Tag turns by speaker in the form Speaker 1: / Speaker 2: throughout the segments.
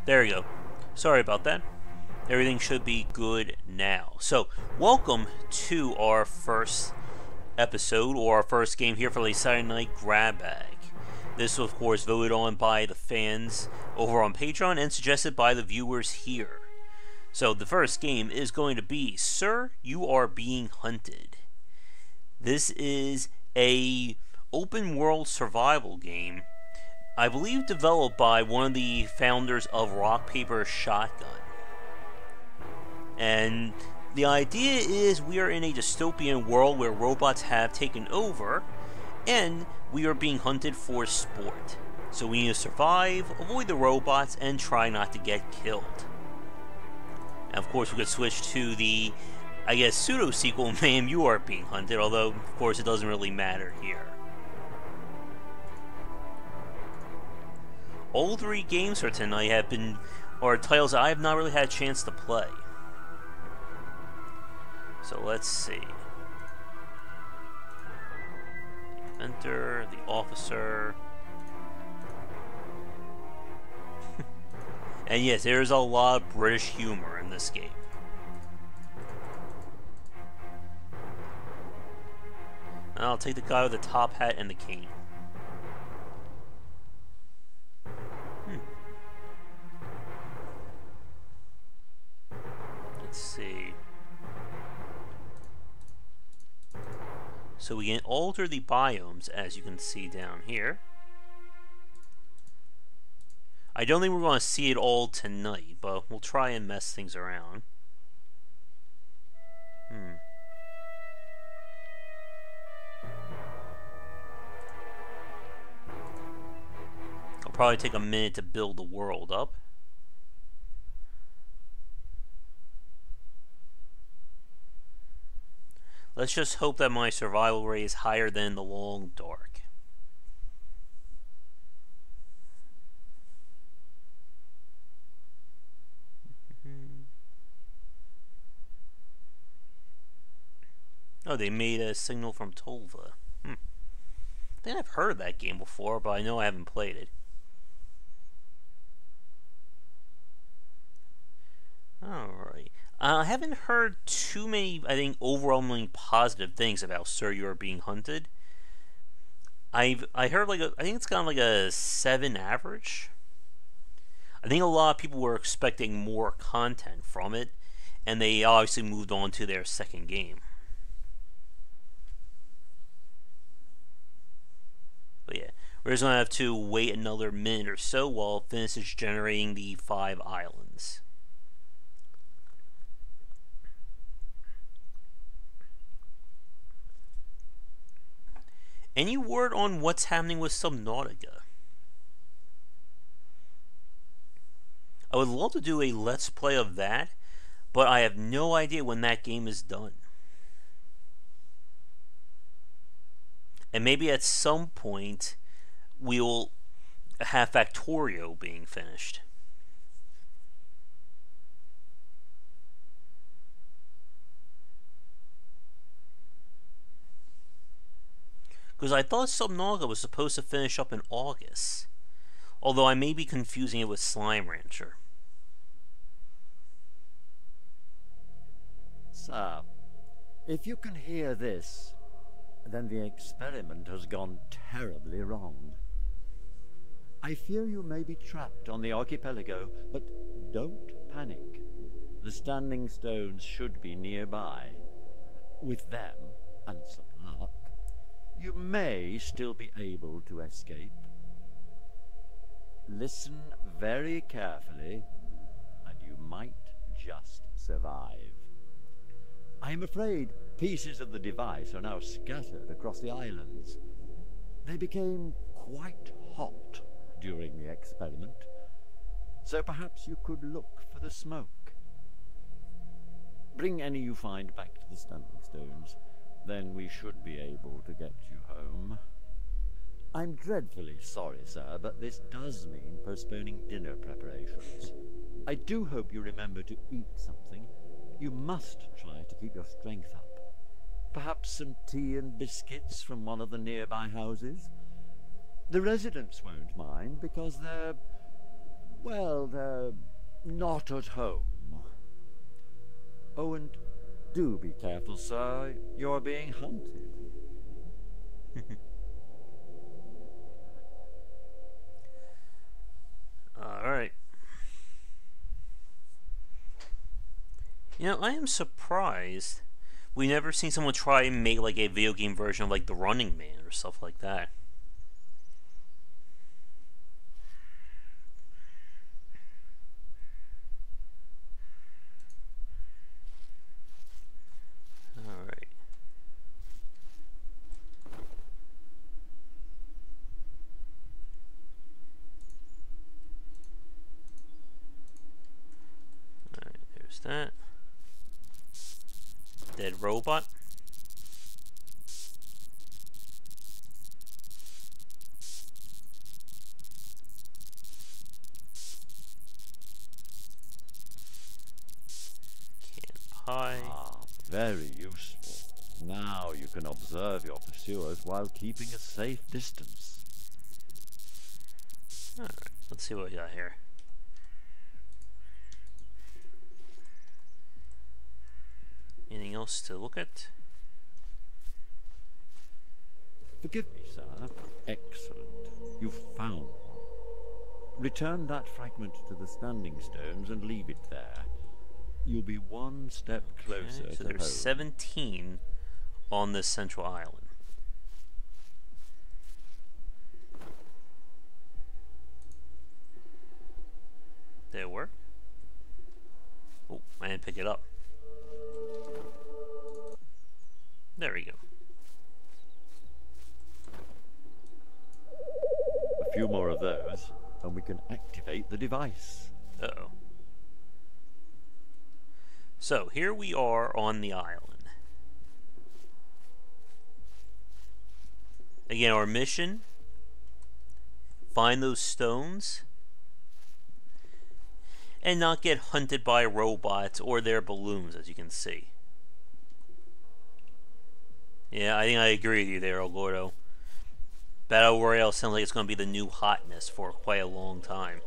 Speaker 1: There you go. Sorry about that. Everything should be good now. So, welcome to our first episode, or our first game here for the Saturday Night Grab Bag. This was, of course, voted on by the fans over on Patreon and suggested by the viewers here. So, the first game is going to be Sir, You Are Being Hunted. This is a open world survival game, I believe developed by one of the founders of Rock Paper Shotgun. And the idea is we are in a dystopian world where robots have taken over, and we are being hunted for sport. So we need to survive, avoid the robots, and try not to get killed. And of course we could switch to the, I guess, pseudo-sequel, Ma'am, You Are Being Hunted, although of course it doesn't really matter here. All three games for tonight are titles I have not really had a chance to play. So let's see. Enter the officer. And yes, there's a lot of British humor in this game. And I'll take the guy with the top hat and the cane. Let's see. So we can alter the biomes, as you can see down here. I don't think we're going to see it all tonight, but we'll try and mess things around. It'll probably take a minute to build the world up. Let's just hope that my survival rate is higher than the long dark. Oh, they made a signal from Tolva. I think I've heard of that game before, but I know I haven't played it. Alright. I haven't heard too many, I think, overwhelmingly positive things about Sir, You Are Being Hunted. I heard I think it's gotten like a 7 average. I think a lot of people were expecting more content from it, and they obviously moved on to their second game. But yeah, we're just going to have to wait another minute or so while it finishes generating the 5 islands. Any word on what's happening with Subnautica? I would love to do a Let's Play of that, but I have no idea when that game is done. And maybe at some point we'll have Factorio being finished. Because I thought Subnautica was supposed to finish up in August. Although I may be confusing it with Slime Rancher.
Speaker 2: Sir, if you can hear this, then the experiment has gone terribly wrong. I fear you may be trapped on the archipelago, but don't panic. The standing stones should be nearby. With them, and some luck, you may still be able to escape. Listen very carefully, and you might just survive. I am afraid pieces of the device are now scattered across the islands. They became quite hot during the experiment, so perhaps you could look for the smoke. Bring any you find back to the standing stones. Then we should be able to get you home. I'm dreadfully sorry, sir, but this does mean postponing dinner preparations. I do hope you remember to eat something. You must try to keep your strength up. Perhaps some tea and biscuits from one of the nearby houses? The residents won't mind because they're Well, they're not at home. Oh, and do be careful, sir. You're being hunted.
Speaker 1: Alright. You know, I am surprised we never seen someone try and make like a video game version of like The Running Man or stuff like that. Alright. Alright, there's that. Dead robot. Can't hide.
Speaker 2: Ah, very useful. Now you can observe your pursuers while keeping a safe distance.
Speaker 1: Alright, let's see what we got here. Anything else to look at?
Speaker 2: Forgive me, sir. Excellent. You've found one. Return that fragment to the standing stones and leave it there. You'll be one step closer
Speaker 1: Okay, so
Speaker 2: to
Speaker 1: there's
Speaker 2: home.
Speaker 1: 17 on this central island. Did it work? Oh, I didn't pick it up. There we go.
Speaker 2: A few more of those, and we can activate the device.
Speaker 1: Uh-oh. So, here we are on the island. Again, our mission, find those stones and not get hunted by robots or their balloons, as you can see. Yeah, I think I agree with you there, El Gordo. Battle Royale sounds like it's going to be the new hotness for quite a long time.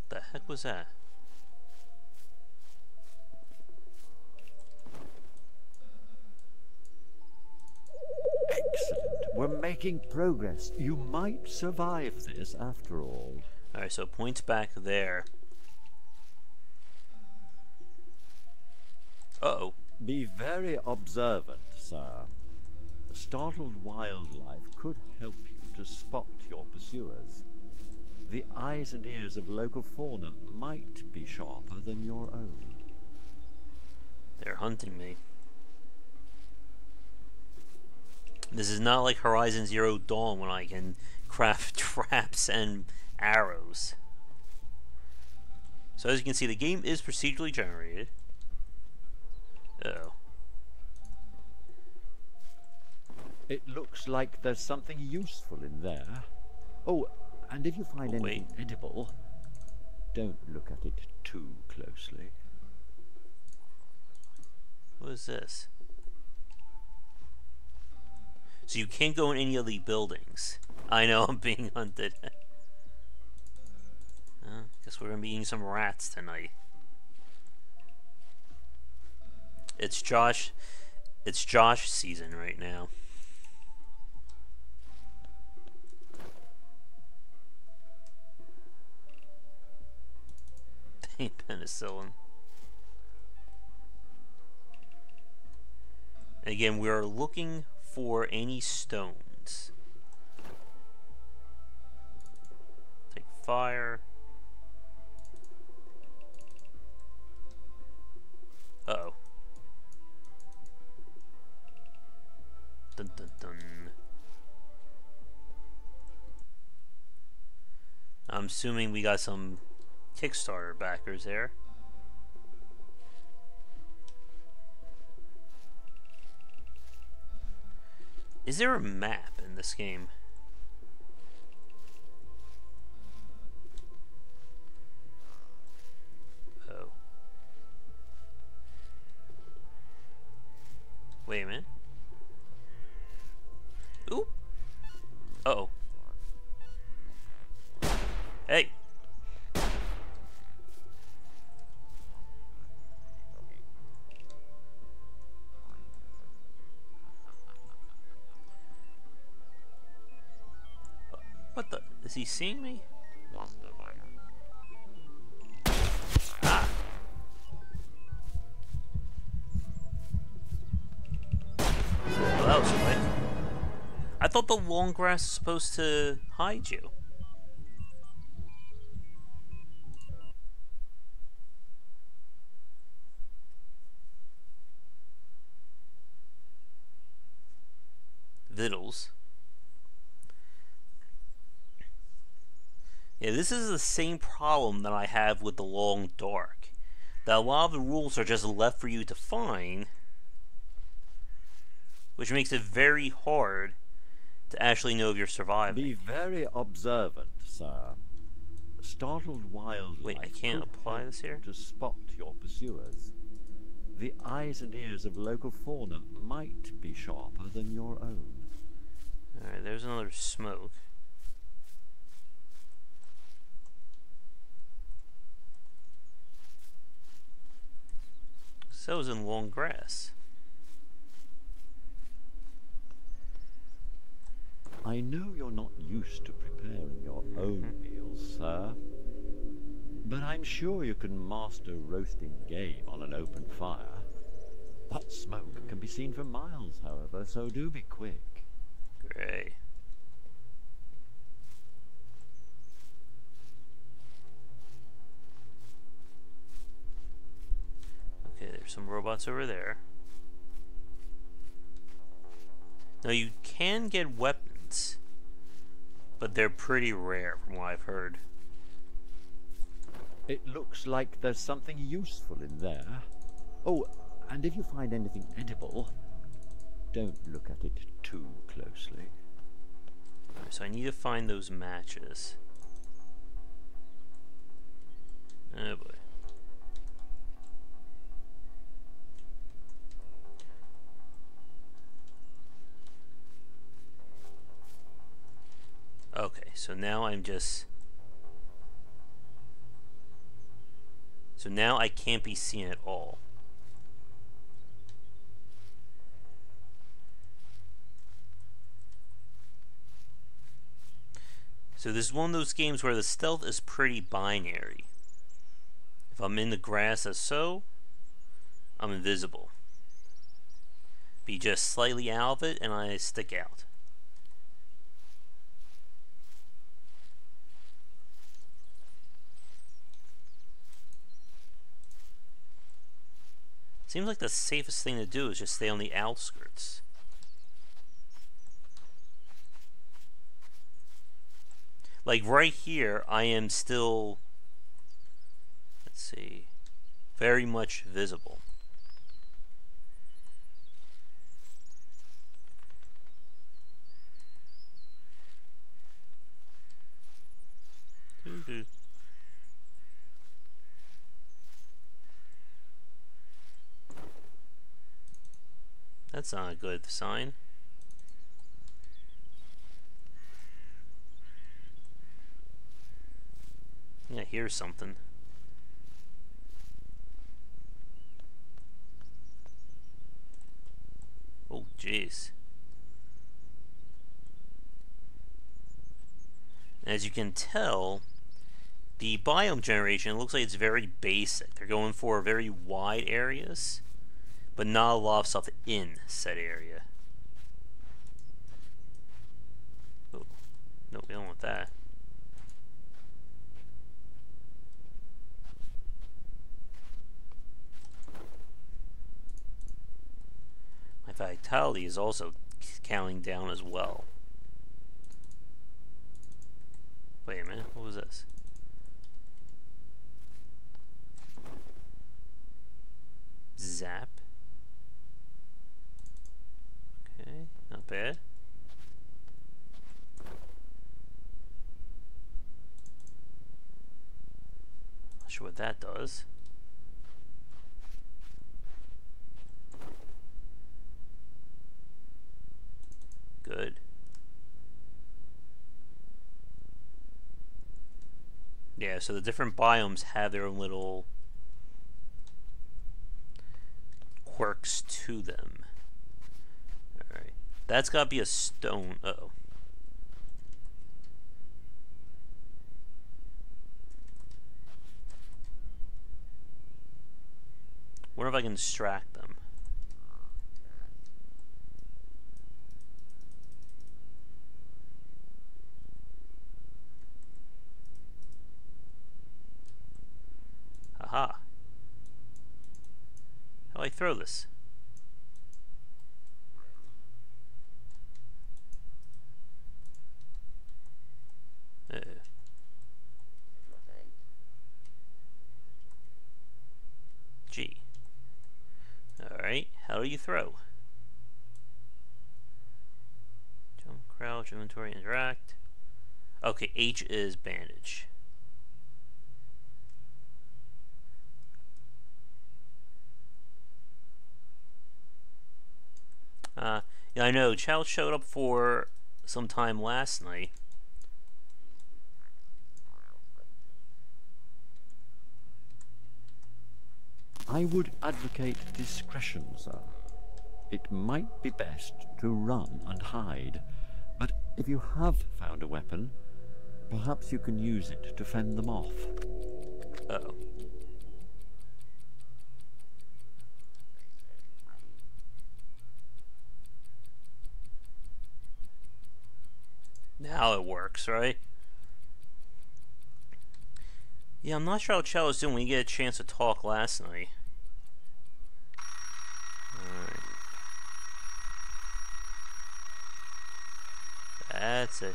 Speaker 1: The heck was that?
Speaker 2: Excellent. We're making progress. You might survive this after all.
Speaker 1: Alright, so points back there. Uh-oh.
Speaker 2: Be very observant, sir. Startled wildlife could help you to spot your pursuers. The eyes and ears of local fauna might be sharper than your own.
Speaker 1: They're hunting me. This is not like Horizon Zero Dawn when I can craft traps and arrows. So as you can see, the game is procedurally generated. Uh-oh.
Speaker 2: It looks like there's something useful in there. Oh, and if you find anything edible, don't look at it too closely.
Speaker 1: What is this? So you can't go in any of the buildings. I know I'm being hunted. Guess we're gonna be eating some rats tonight. It's Josh season right now. Ain't penicillin. Again, we are looking for any stones. Take fire. Uh-oh. Dun dun dun. I'm assuming we got some Kickstarter backers there. Is there a map in this game? Oh. Wait a minute. Ooh. Uh-oh. Hey. What the? Is he seeing me? Ah. Well, that was quick. I thought the long grass was supposed to hide you. Vittles. Yeah, this is the same problem that I have with the long dark. That a lot of the rules are just left for you to find, which makes it very hard to actually know if you're surviving.
Speaker 2: Be very observant, sir. Startled wildlife
Speaker 1: Wait, I can't
Speaker 2: could
Speaker 1: apply
Speaker 2: help
Speaker 1: this here?
Speaker 2: to spot your pursuers. The eyes and ears of local fauna might be sharper than your own.
Speaker 1: Alright, there's another smoke. So is in long grass.
Speaker 2: I know you're not used to preparing your own meals, sir. But I'm sure you can master roasting game on an open fire. That smoke can be seen for miles, however, so do be quick.
Speaker 1: Great. Okay, there's some robots over there. Now you can get weapons, but they're pretty rare from what I've heard.
Speaker 2: It looks like there's something useful in there. Oh, and if you find anything edible, don't look at it too closely.
Speaker 1: Alright, so I need to find those matches. Oh boy. Okay, so now I'm just... So now I can't be seen at all. So this is one of those games where the stealth is pretty binary. If I'm in the grass as so, I'm invisible. Be just slightly out of it and I stick out. Seems like the safest thing to do is just stay on the outskirts. Like right here, I am still, let's see, very much visible. That's not a good sign. Yeah, here's something. Oh, jeez. As you can tell, the biome generation looks like it's very basic. They're going for very wide areas, but not a lot of stuff in said area. Oh, no, we don't want that. My vitality is also counting down as well. Wait a minute, what was this? Zap. Okay, not bad. Not sure what that does. Yeah, so the different biomes have their own little quirks to them. Alright. That's gotta be a stone. Uh-oh. Wonder if I can distract them. Haha. How do I throw this? G. Alright, how do you throw? Jump, crouch, inventory, interact. Okay, H is bandage. Yeah, I know. Chow showed up for some time last night.
Speaker 2: I would advocate discretion, sir. It might be best to run and hide, but if you have found a weapon, perhaps you can use it to fend them off.
Speaker 1: Uh-oh. Now it works, right? Yeah, I'm not sure how Chow was doing when you get a chance to talk last night. Alright. That's it.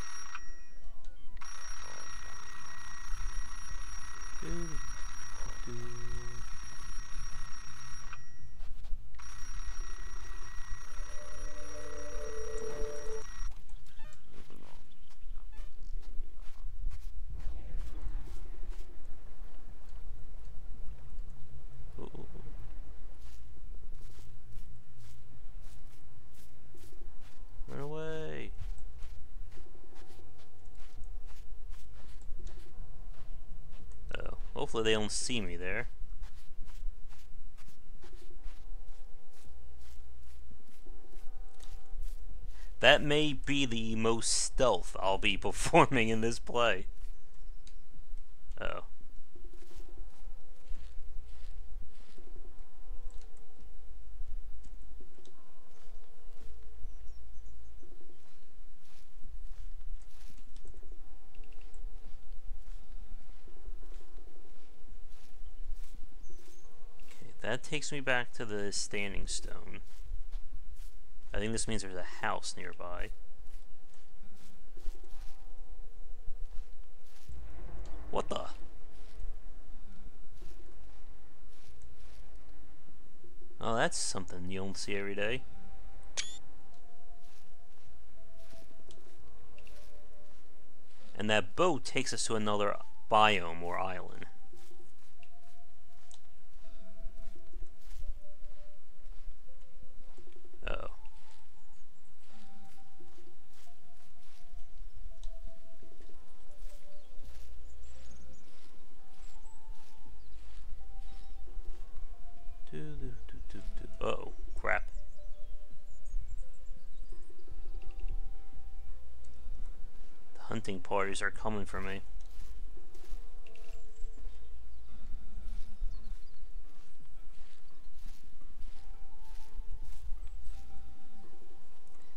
Speaker 1: Run away. Oh, hopefully they don't see me there. That may be the most stealth I'll be performing in this play. Oh. Okay, that takes me back to the standing stone. I think this means there's a house nearby. What the? Oh, that's something you don't see every day. And that boat takes us to another biome or island. Uh-oh. Uh-oh, crap. The hunting parties are coming for me.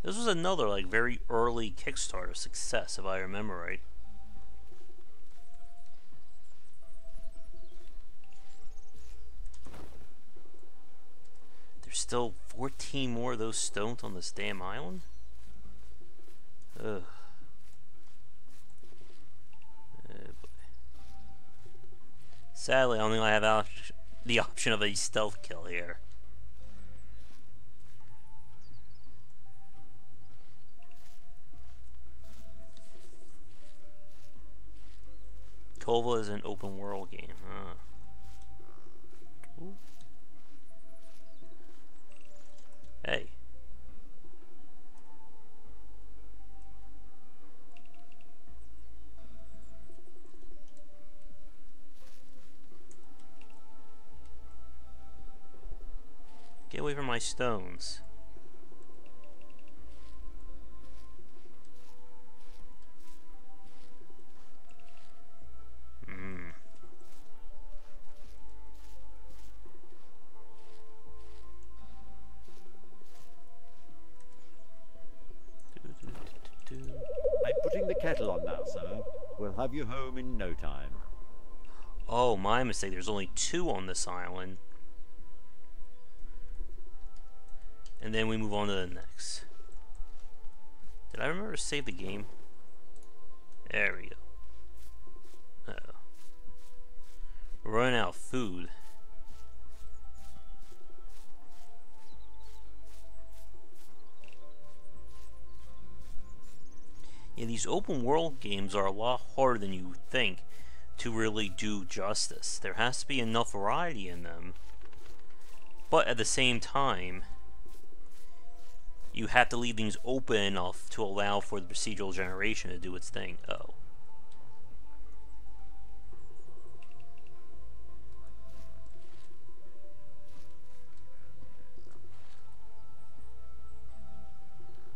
Speaker 1: This was another, like, very early Kickstarter success, if I remember right. There's still 14 more of those stones on this damn island? Ugh. Sadly, I only have the option of a stealth kill here. Kova is an open world game, huh? Ooh. Hey. Get away from my stones.
Speaker 2: I'm putting the kettle on now, sir. We'll have you home in no time.
Speaker 1: Oh, my mistake. There's only 2 on this island. And then we move on to the next. Did I remember to save the game? There we go. Uh-oh. We're running out of food. Yeah, these open world games are a lot harder than you think to really do justice. There has to be enough variety in them. But at the same time, you have to leave things open enough to allow for the procedural generation to do its thing. Oh.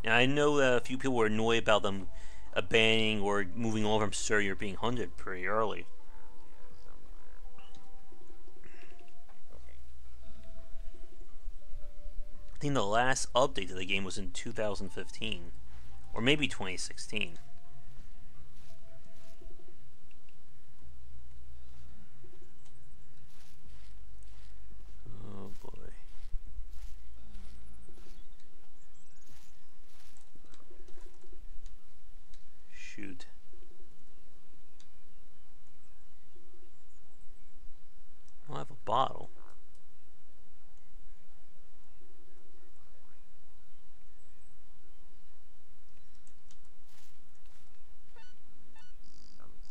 Speaker 1: And I know that a few people were annoyed about them abandoning or moving on from Sir You're Being Hunted pretty early. I think the last update to the game was in 2015. Or maybe 2016. Oh boy. Shoot. I'll have a bottle.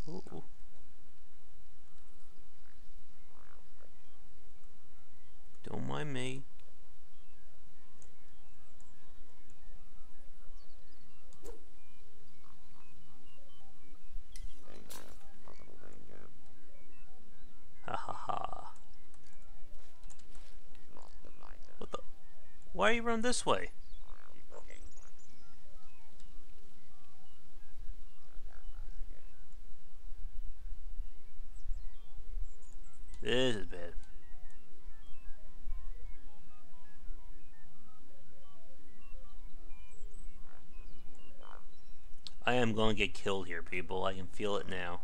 Speaker 1: Ooh. Don't mind me. Ha ha ha. What the? Why are you running this way? This is bad. I am going to get killed here, people. I can feel it now.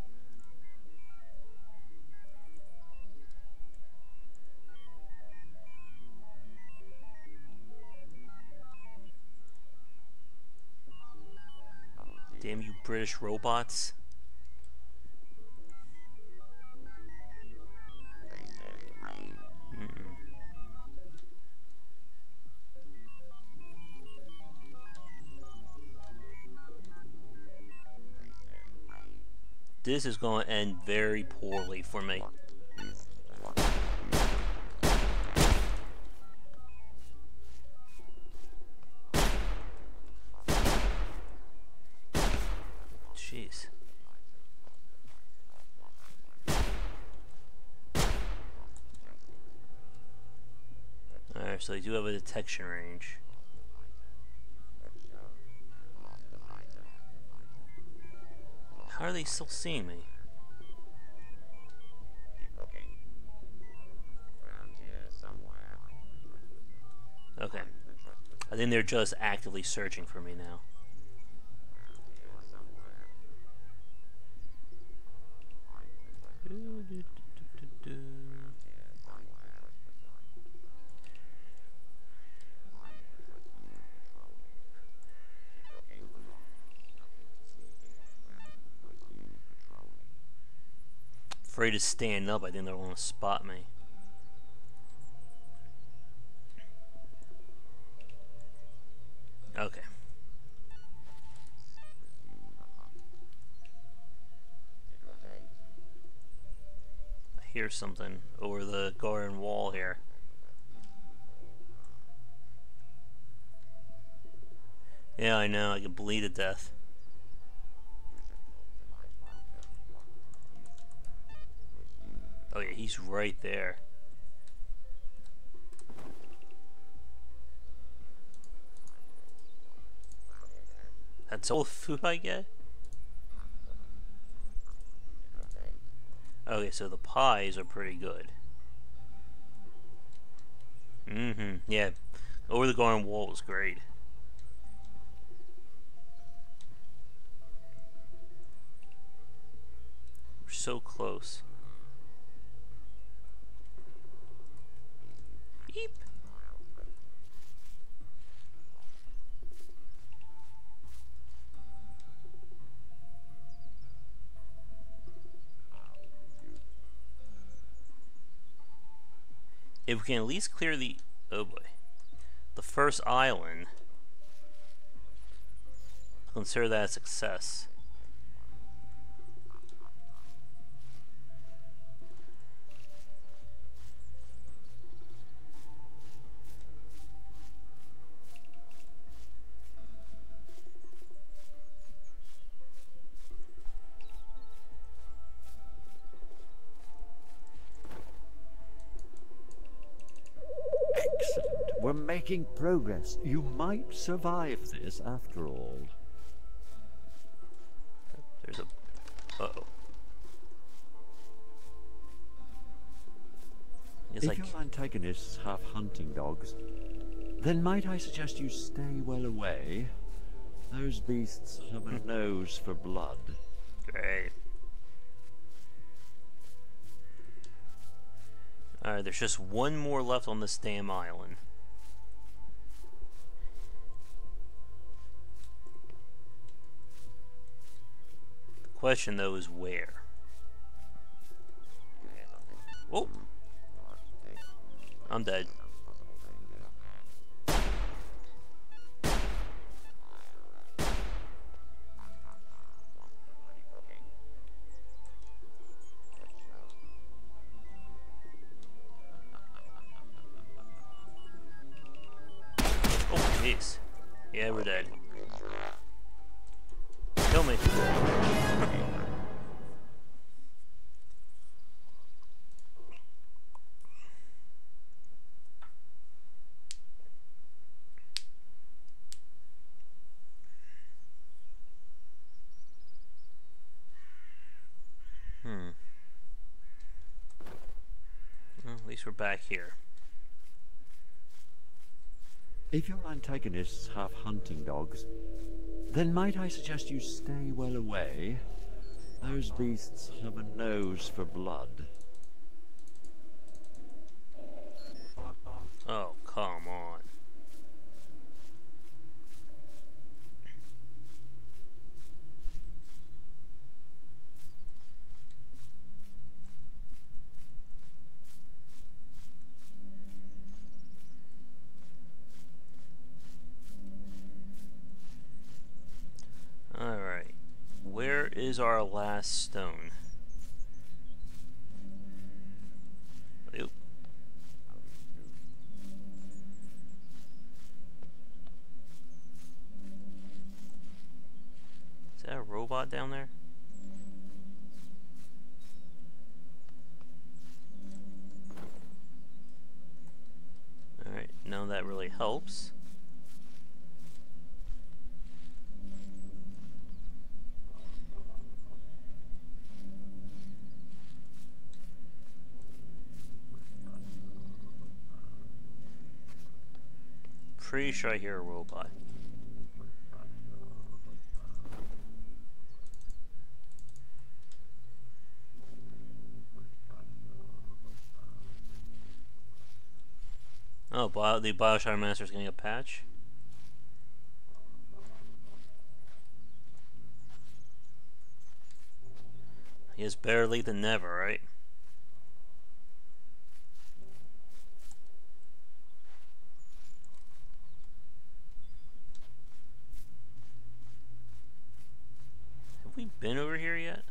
Speaker 1: Damn you British robots. This is going to end very poorly for me. Jeez. Alright, so they do have a detection range. How are they still seeing me? Okay. I think they're just actively searching for me now. Afraid to stand up, I think they're going to spot me. Okay. I hear something over the garden wall here. Yeah, I know, I can bleed to death. Oh yeah, he's right there. That's all the food I get? Okay, so the pies are pretty good. Yeah. Over the garden wall is great. We're so close. Beep. If we can at least clear the... oh boy. The first island, I'll consider that a success.
Speaker 2: Excellent. We're making progress. You might survive this after all.
Speaker 1: There's a... uh-oh. It's
Speaker 2: If
Speaker 1: like...
Speaker 2: your antagonists have hunting dogs, then might I suggest you stay well away? Those beasts have a nose for blood.
Speaker 1: Great. Alright, there's just one more left on this damn island. The question, though, is where? Oh! I'm dead. Jeez. Yeah, we're dead. Kill me. Well, at least we're back here.
Speaker 2: If your antagonists have hunting dogs, then might I suggest you stay well away? Those beasts have a nose for blood.
Speaker 1: Oh, come on. Alright. Where is our last stone? Oop. Is that a robot down there? Alright, none of that really helps. Pretty sure I hear a robot. Oh, the Bioshock Master's getting a patch? He is better late than never, right? Have we been over here yet?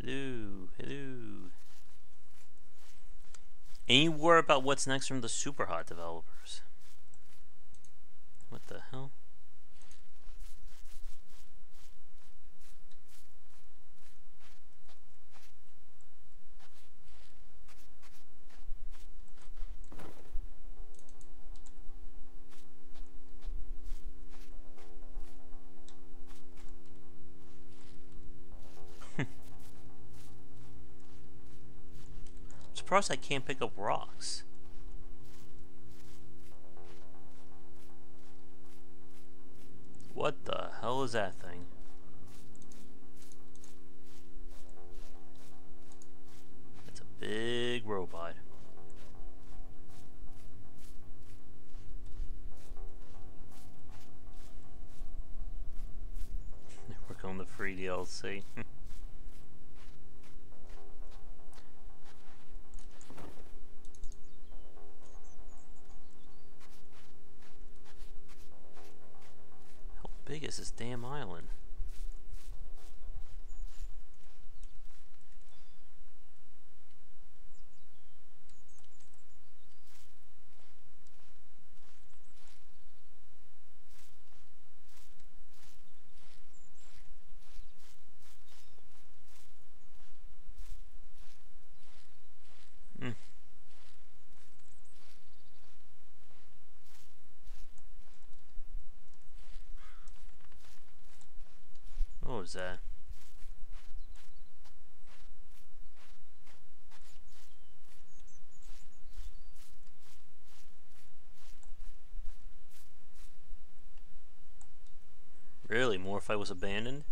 Speaker 1: Hello, hello. Any word about what's next from the Superhot developers? What the hell? surprised I can't pick up rocks. What the hell is that thing? That's a big robot. Work on the free DLC. How big is this damn island? What was that? Really? Morphi was abandoned?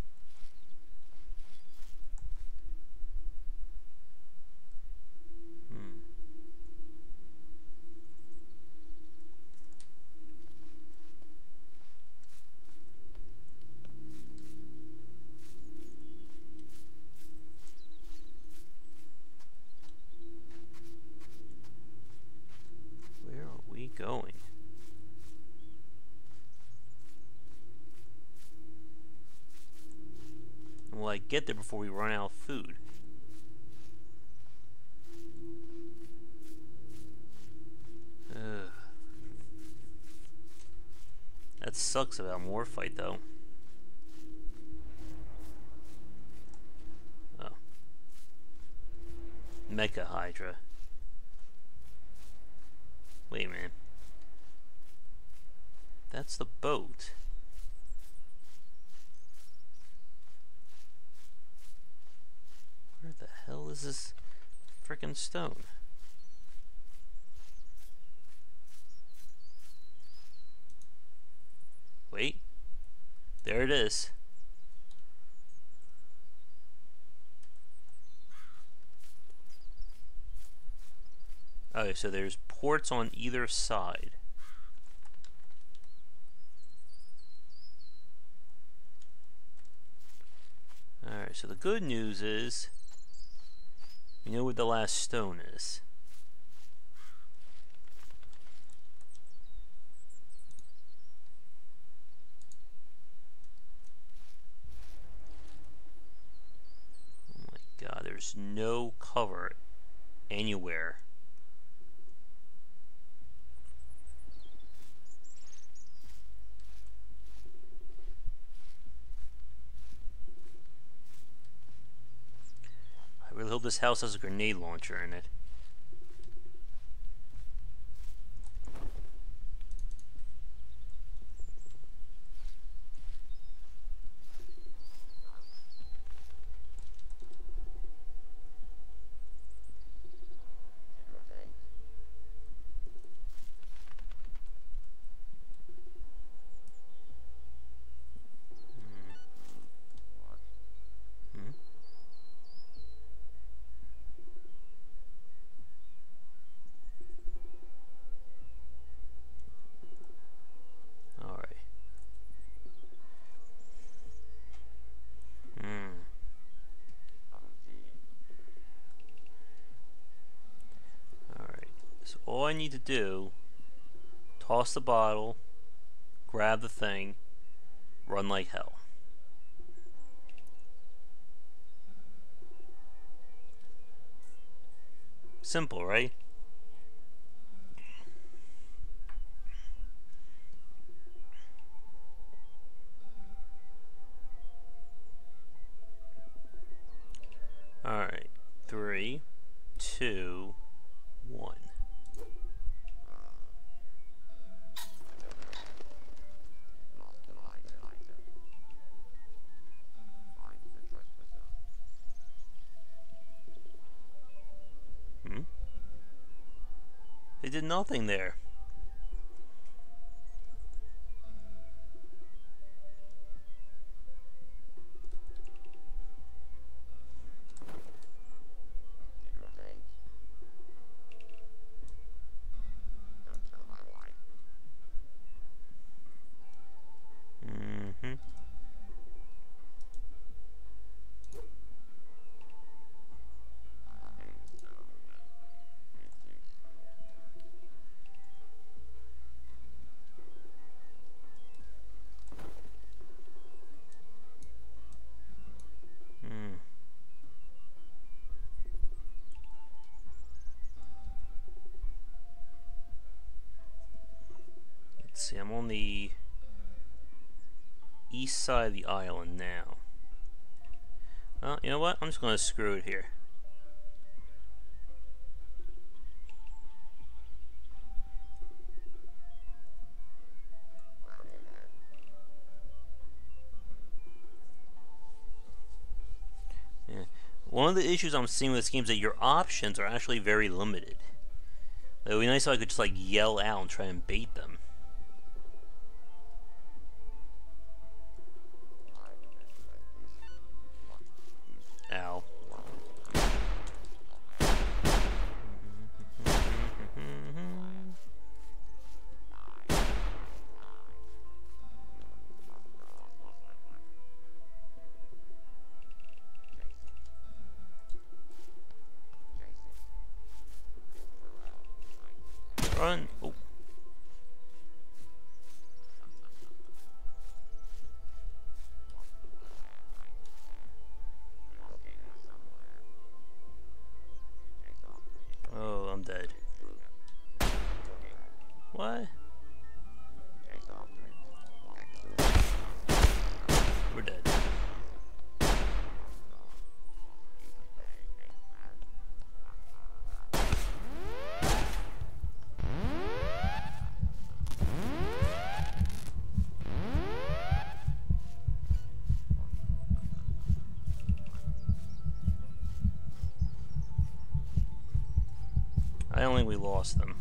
Speaker 1: Where are we going? Will I get there before we run out of food? Ugh. That sucks about more fight though. Oh. Mecha Hydra. Wait a minute. That's the boat. Where the hell is this frickin' stone? Wait. There it is. Okay, so there's ports on either side. Alright, so the good news is we know where the last stone is. Oh my god, there's no cover anywhere. I really hope this house has a grenade launcher in it. So all I need to do, toss the bottle, grab the thing, run like hell. Simple, right? Alright. 3, 2, 1. did nothing there. Let's see, I'm on the east side of the island now. Well, you know what? I'm just going to screw it here. Yeah. One of the issues I'm seeing with this game is that your options are actually very limited. It would be nice if I could just like yell out and try and bait them. Ow. Run. Oh. Oh, I'm dead. What? We're dead. I don't think we lost them.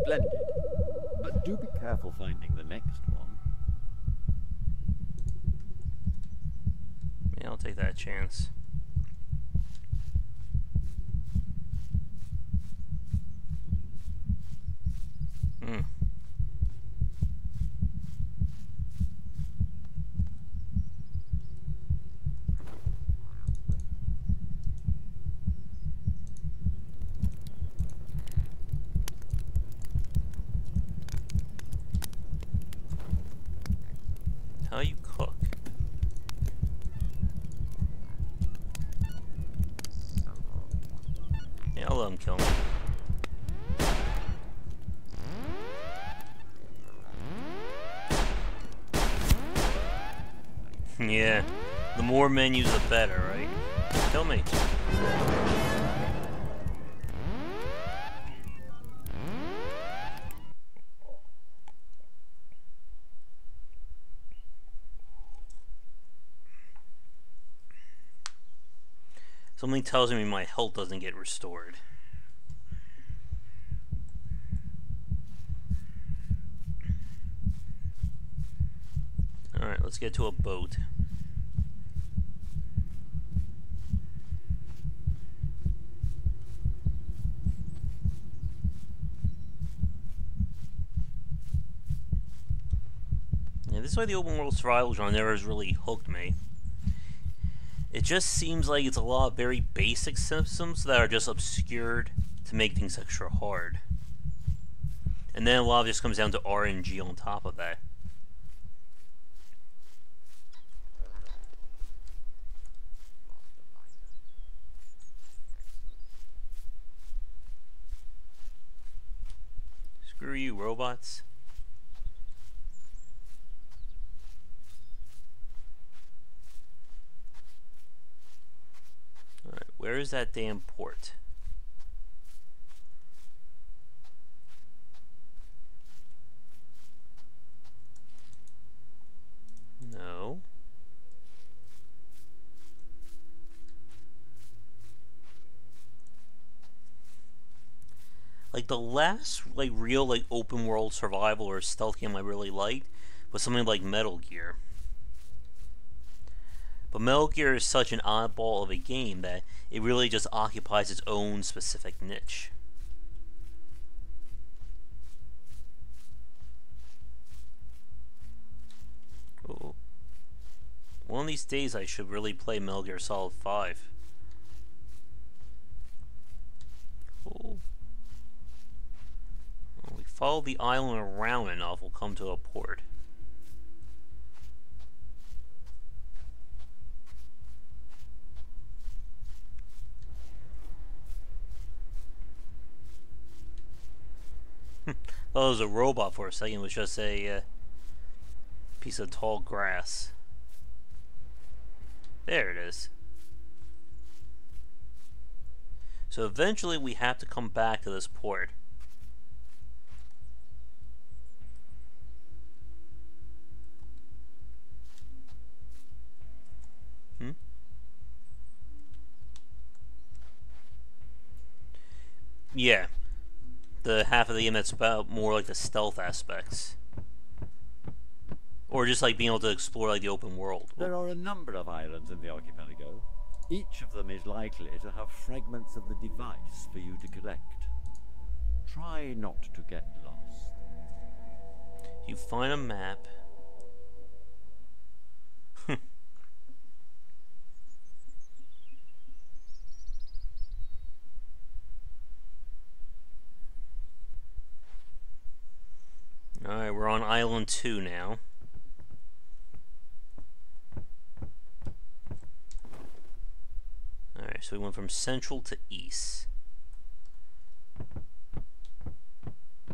Speaker 2: Splendid. But do be careful finding the next one.
Speaker 1: Yeah, I'll take that chance. How you cook? Yeah, I'll let him kill me. Yeah, the more menus the better, right? Kill me. Something tells me my health doesn't get restored. Alright, let's get to a boat. Yeah, this is why the open world survival genre never has really hooked me. It just seems like it's a lot of very basic systems that are just obscured to make things extra hard. And then a lot of it just comes down to RNG on top of that. Screw you, robots. Alright, where is that damn port? No. Like the last like real like open world survival or stealth game I really liked was something like Metal Gear. But Metal Gear is such an oddball of a game that it really just occupies its own specific niche. Oh. One of these days I should really play Metal Gear Solid 5. Oh. Well, we follow the island around enough, we'll come to a port. Thought it was a robot for a second. It was just a piece of tall grass. There it is. So eventually we have to come back to this port. Yeah. The half of the game that's about more like the stealth aspects. Or just like being able to explore like the open world.
Speaker 2: There are a number of islands in the archipelago. Each of them is likely to have fragments of the device for you to collect. Try not to get lost.
Speaker 1: You find a map. Alright, we're on Island 2 now. Alright, so we went from central to east.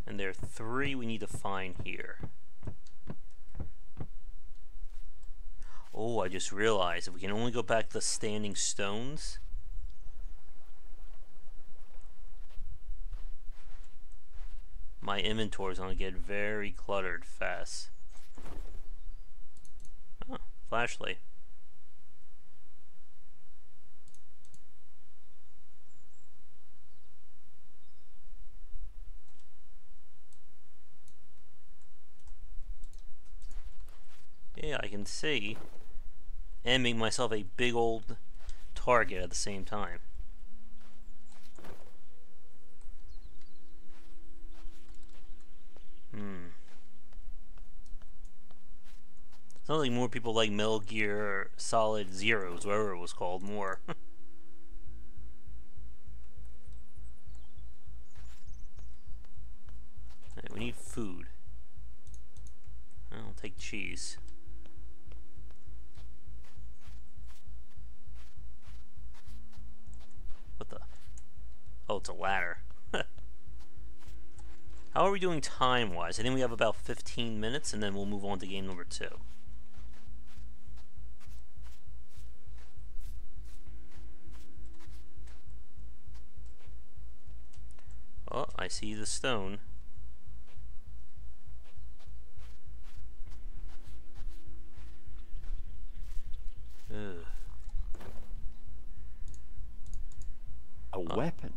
Speaker 1: And there are 3 we need to find here. Oh, I just realized if we can only go back to the standing stones. My inventory is going to get very cluttered fast. Oh, flashlight. Yeah, I can see. And make myself a big old target at the same time. Sounds like more people like Metal Gear Solid Zeros, whatever it was called, more. Right, we need food. I'll take cheese. What the? Oh, it's a ladder. How are we doing time-wise? I think we have about 15 minutes, and then we'll move on to game number 2. Oh, I see the stone. Ugh.
Speaker 2: A weapon?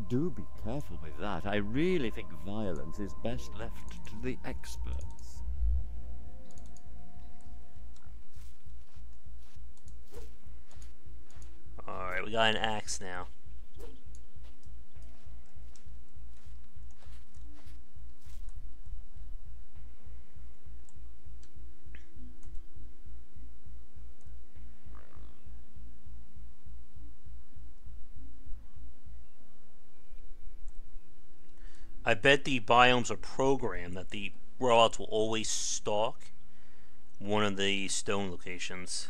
Speaker 2: Do be careful with that. I really think violence is best left to the experts.
Speaker 1: Alright, we got an axe now. I bet the biomes are programmed that the robots will always stalk one of the stone locations.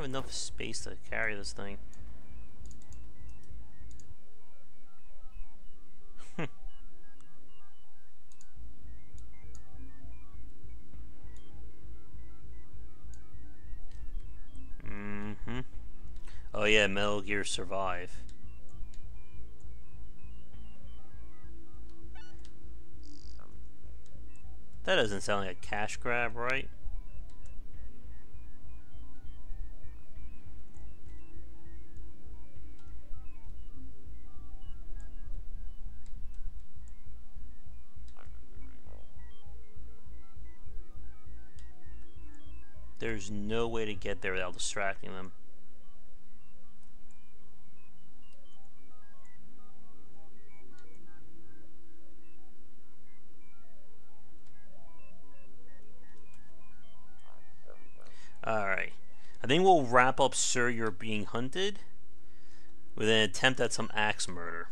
Speaker 1: have enough space to carry this thing. Mm-hmm. Oh yeah, Metal Gear Survive. That doesn't sound like a cash grab, right? There's no way to get there without distracting them. Alright. I think we'll wrap up Sir, You're Being Hunted with an attempt at some axe murder.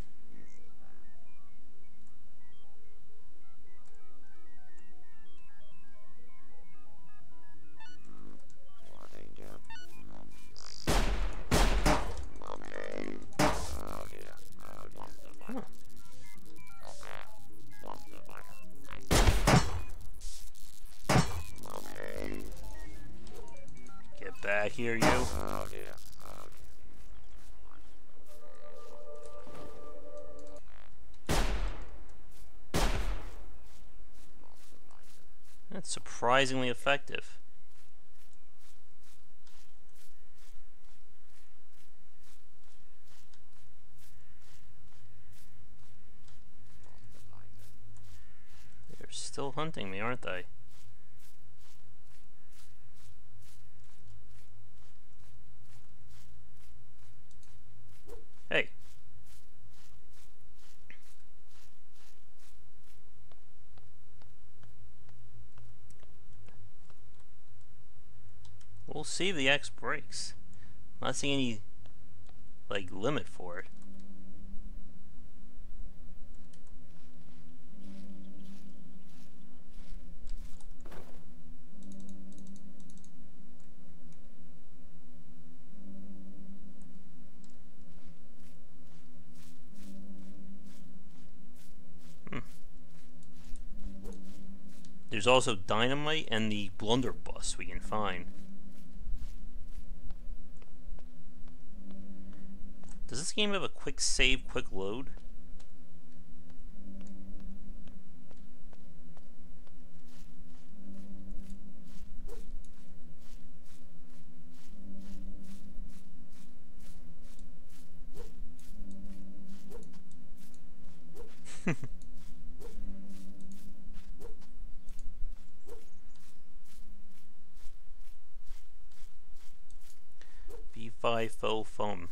Speaker 1: Get back here, you. That's surprisingly effective. They're still hunting me, aren't they? Hey. We'll see if the X breaks. I'm not seeing any, like, limit for it. There's also dynamite and the blunderbuss we can find. Does this game have a quick save, quick load? B5 faux foam.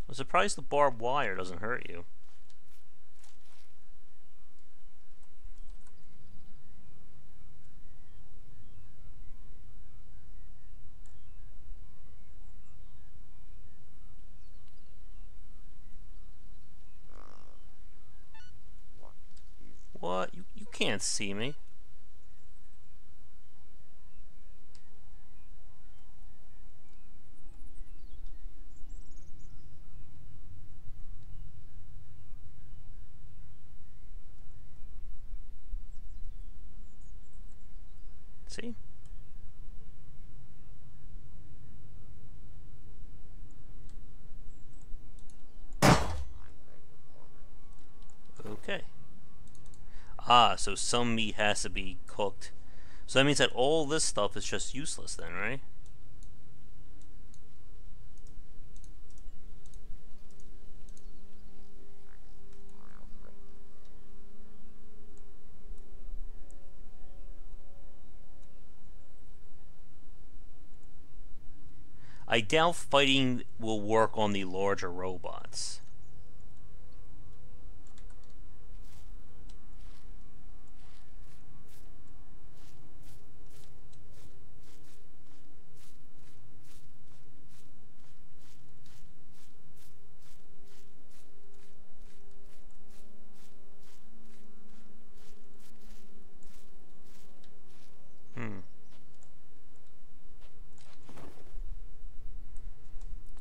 Speaker 1: I'm surprised the barbed wire doesn't hurt you. What? You can't see me. See? Okay. Ah, so some meat has to be cooked. So that means that all this stuff is just useless then, right? I doubt fighting will work on the larger robots.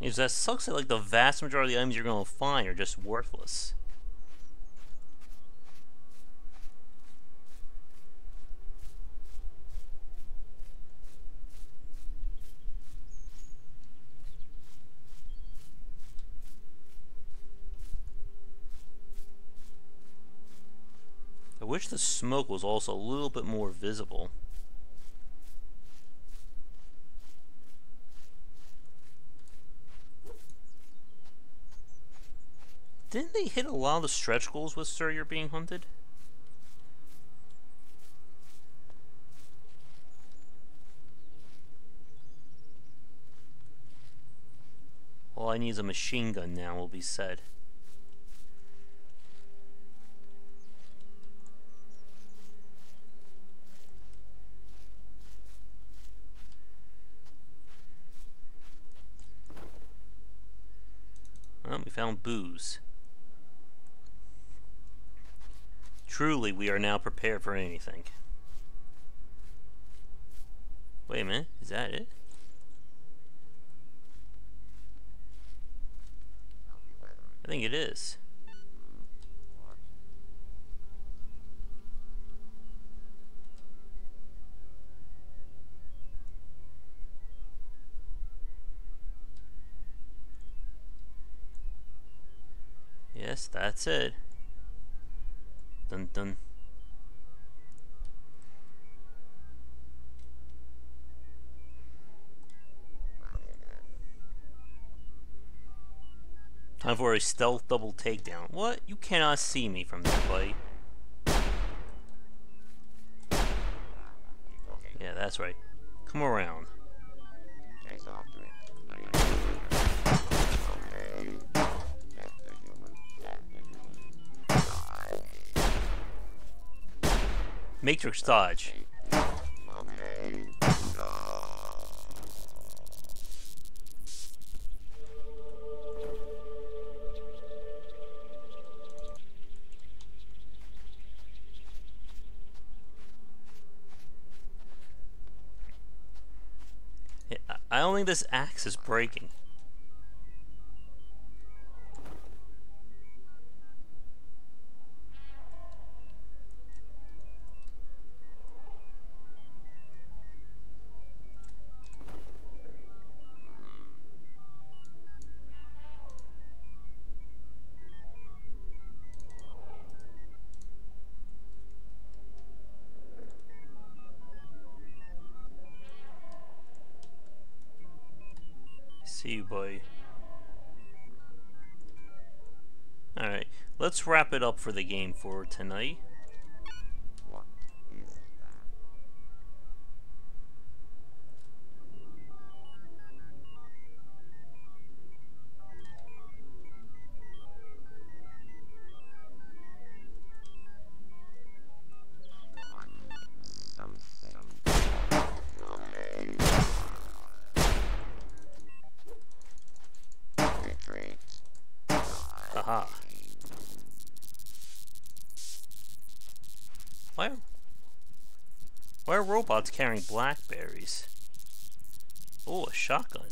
Speaker 1: Because that sucks that like the vast majority of the items you're going to find are just worthless. I wish the smoke was also a little bit more visible. Didn't they hit a lot of the stretch goals with Sir, You're Being Hunted? All I need is a machine gun now, will be said. Well, we found booze. Truly, we are now prepared for anything. Wait a minute, is that it? I think it is. Yes, that's it. Dun dun. Time for a stealth double takedown. What? You cannot see me from that fight. Yeah, that's right. Come around. Matrix dodge. I don't think this axe is breaking. See you, boy. Alright, let's wrap it up for the game for tonight. Aha. Why are robots carrying blackberries? Oh, a shotgun.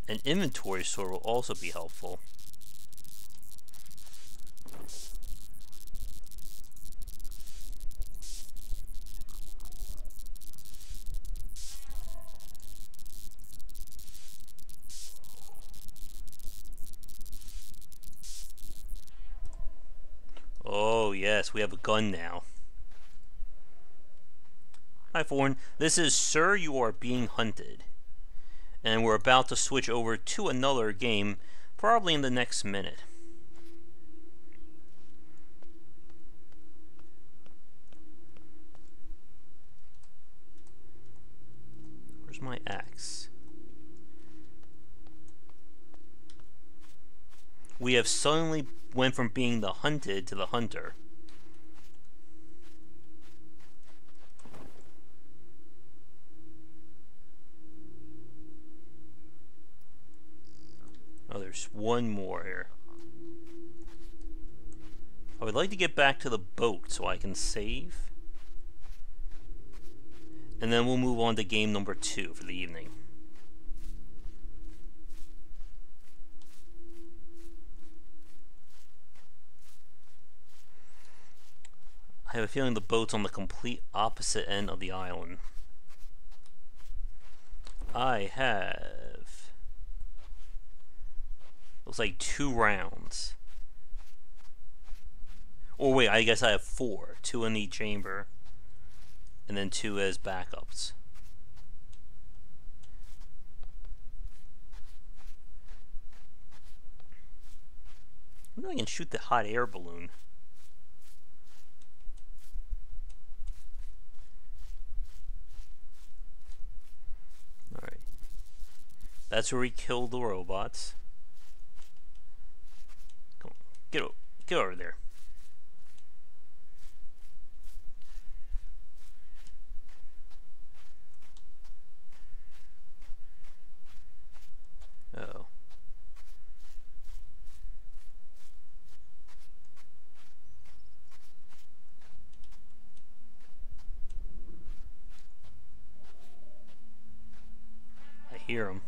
Speaker 1: An inventory store will also be helpful. Oh yes, we have a gun now. Hi Fawn, this is Sir, You Are Being Hunted. And we're about to switch over to another game, probably in the next minute. Where's my axe? We have suddenly went from being the hunted to the hunter. Oh, there's one more here. I would like to get back to the boat so I can save. And then we'll move on to game number 2 for the evening. I have a feeling the boat's on the complete opposite end of the island. I have... looks like 2 rounds. Or wait, I guess I have 4. 2 in the chamber. And then 2 as backups. I wonder if I can shoot the hot air balloon. Alright. That's where we killed the robots. Come on. Get over there. Uh-oh. I hear him.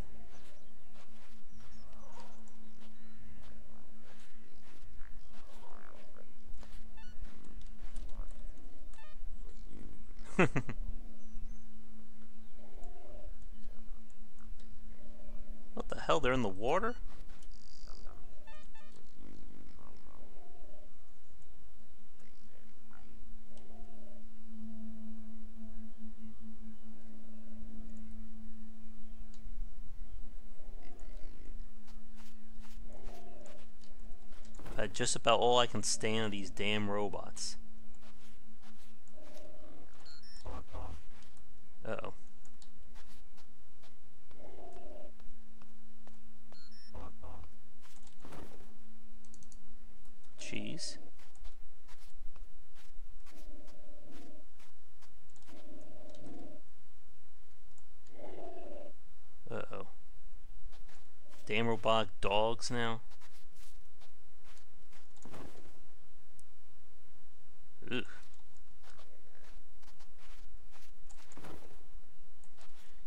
Speaker 1: What the hell? They're in the water? Just about all I can stand are these damn robots. Uh-oh. Jeez. Uh-oh. Damn robotic dogs now. Ugh.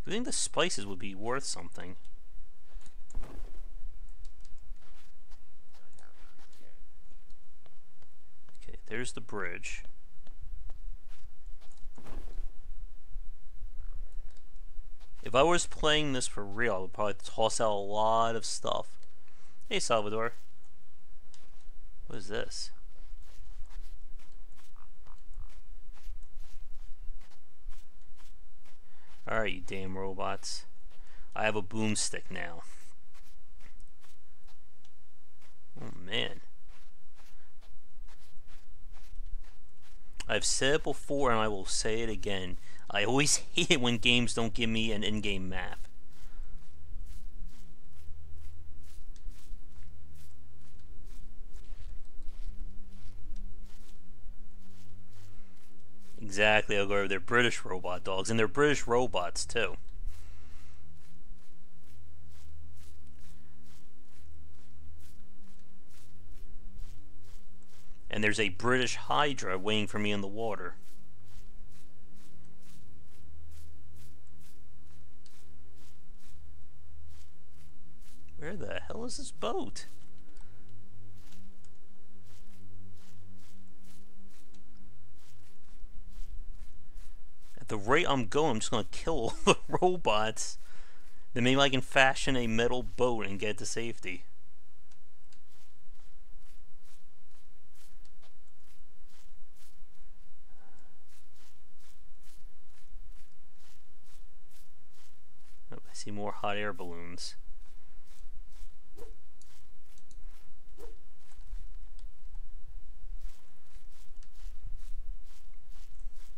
Speaker 1: I think the spices would be worth something. Okay, there's the bridge. If I was playing this for real, I would probably toss out a lot of stuff. Hey, Salvador. What is this? Alright, you damn robots. I have a boomstick now. Oh, man. I've said it before and I will say it again. I always hate it when games don't give me an in-game map. Exactly, I'll go over. They're British robot dogs, and they're British robots too. And there's a British Hydra waiting for me in the water. Where the hell is this boat? At the rate I'm going, I'm just going to kill all the robots. Then maybe I can fashion a metal boat and get to safety. Oh, I see more hot air balloons.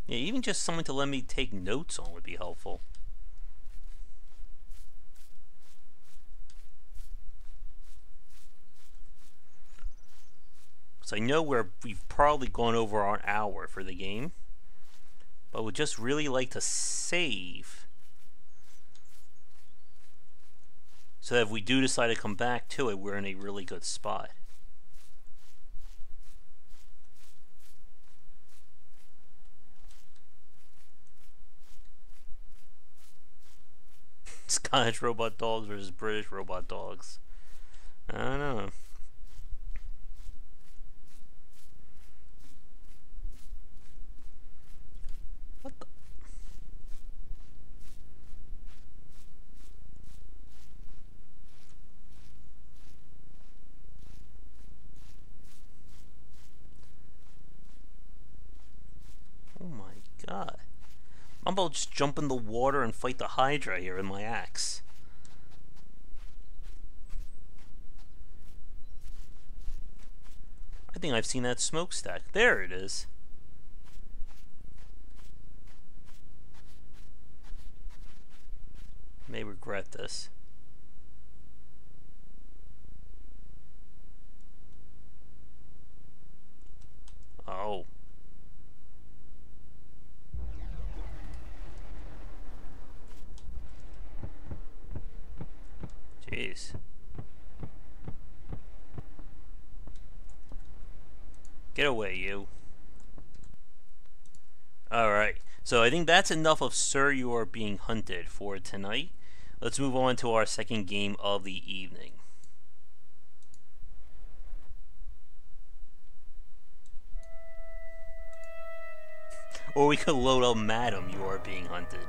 Speaker 1: Yeah, even just something to let me take notes on would be helpful. So I know we've probably gone over our hour for the game, but would just really like to save so that if we do decide to come back to it, we're in a really good spot. Scottish robot dogs versus British robot dogs. I don't know. What the? Oh my god. I'm about to just jump in the water and fight the Hydra here with my axe. I think I've seen that smokestack. There it is. May regret this. Oh. Jeez. Get away, you. Alright, so I think that's enough of Sir, You Are Being Hunted for tonight. Let's move on to our second game of the evening. Or we could load up Madam, You Are Being Hunted.